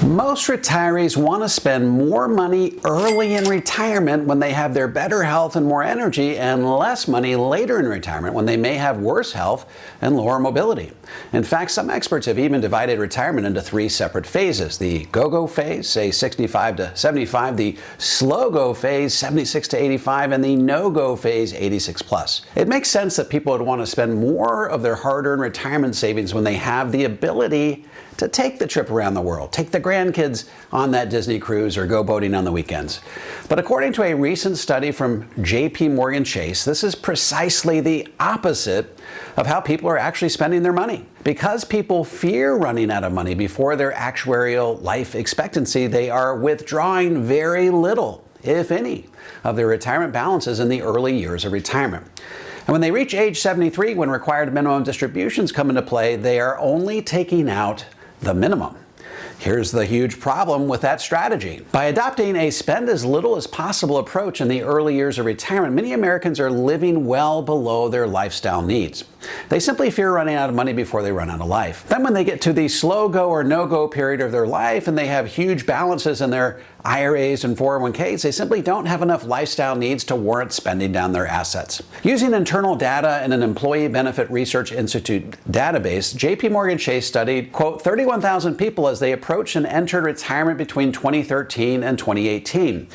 Most retirees want to spend more money early in retirement when they have their better health and more energy, and less money later in retirement when they may have worse health and lower mobility. In fact, some experts have even divided retirement into 3 separate phases: the go-go phase, say 65 to 75, the slow-go phase, 76 to 85, and the no-go phase, 86 plus. It makes sense that people would want to spend more of their hard-earned retirement savings when they have the ability to take the trip around the world, take the grandkids on that Disney cruise, or go boating on the weekends. But according to a recent study from JP Chase, this is precisely the opposite of how people are actually spending their money. Because people fear running out of money before their actuarial life expectancy, they are withdrawing very little, if any, of their retirement balances in the early years of retirement. And when they reach age 73, when required minimum distributions come into play, they are only taking out the minimum. Here's the huge problem with that strategy. By adopting a spend as little as possible approach in the early years of retirement, many Americans are living well below their lifestyle needs. They simply fear running out of money before they run out of life. Then when they get to the slow-go or no-go period of their life and they have huge balances in their IRAs and 401ks, they simply don't have enough lifestyle needs to warrant spending down their assets. Using internal data in an Employee Benefit Research Institute database, JP Chase studied, quote, 31,000 people as they approached and entered retirement between 2013 and 2018.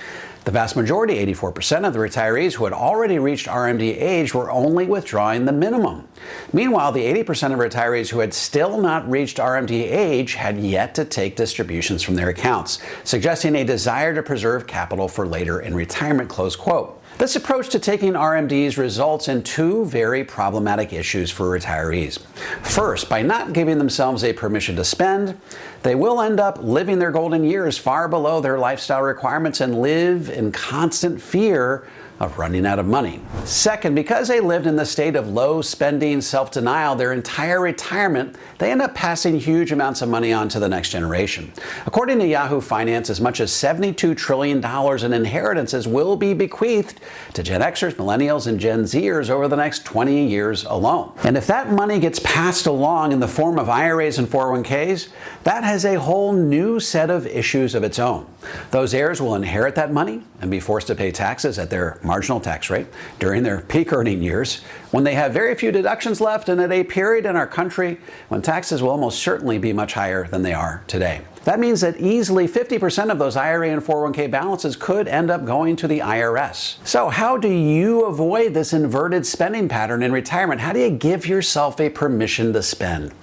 The vast majority, 84% of the retirees who had already reached RMD age, were only withdrawing the minimum. Meanwhile, the 80% of retirees who had still not reached RMD age had yet to take distributions from their accounts, suggesting a desire to preserve capital for later in retirement, close quote. This approach to taking RMDs results in 2 very problematic issues for retirees. First, by not giving themselves a permission to spend, they will end up living their golden years far below their lifestyle requirements and live in constant fear of running out of money. Second, because they lived in the state of low spending self-denial their entire retirement, they end up passing huge amounts of money on to the next generation. According to Yahoo Finance, as much as $72 trillion in inheritances will be bequeathed to Gen Xers, Millennials, and Gen Zers over the next 20 years alone. And if that money gets passed along in the form of IRAs and 401ks, that has a whole new set of issues of its own. Those heirs will inherit that money and be forced to pay taxes at their marginal tax rate during their peak earning years, when they have very few deductions left, and at a period in our country when taxes will almost certainly be much higher than they are today. That means that easily 50% of those IRA and 401k balances could end up going to the IRS. So how do you avoid this inverted spending pattern in retirement? How do you give yourself a permission to spend?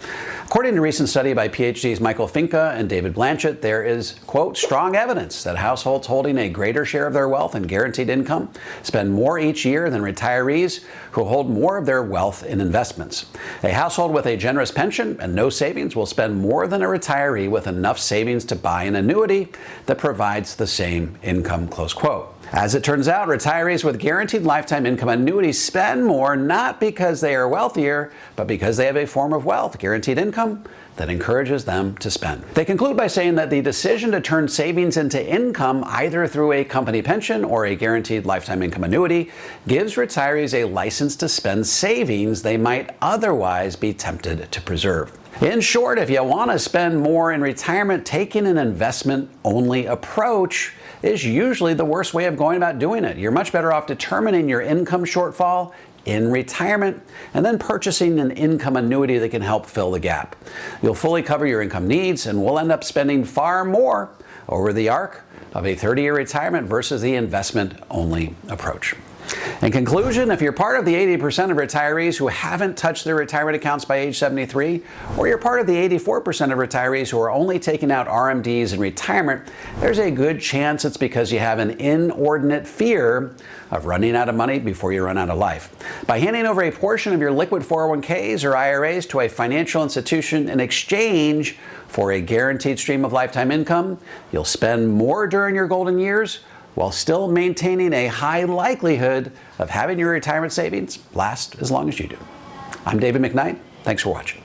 According to a recent study by PhDs Michael Finca and David Blanchett, there is, quote, strong evidence that households holding a greater share of their wealth in guaranteed income spend more each year than retirees who hold more of their wealth in investments. A household with a generous pension and no savings will spend more than a retiree with enough savings to buy an annuity that provides the same income, close quote. As it turns out, retirees with guaranteed lifetime income annuities spend more not because they are wealthier, but because they have a form of wealth, guaranteed income, that encourages them to spend. They conclude by saying that the decision to turn savings into income, either through a company pension or a guaranteed lifetime income annuity, gives retirees a license to spend savings they might otherwise be tempted to preserve. In short, if you want to spend more in retirement, taking an investment-only approach is usually the worst way of going about doing it. You're much better off determining your income shortfall in retirement and then purchasing an income annuity that can help fill the gap. You'll fully cover your income needs and will end up spending far more over the arc of a 30-year retirement versus the investment-only approach. In conclusion, if you're part of the 80% of retirees who haven't touched their retirement accounts by age 73, or you're part of the 84% of retirees who are only taking out RMDs in retirement, there's a good chance it's because you have an inordinate fear of running out of money before you run out of life. By handing over a portion of your liquid 401ks or IRAs to a financial institution in exchange for a guaranteed stream of lifetime income, you'll spend more during your golden years while still maintaining a high likelihood of having your retirement savings last as long as you do. I'm David McKnight. Thanks for watching.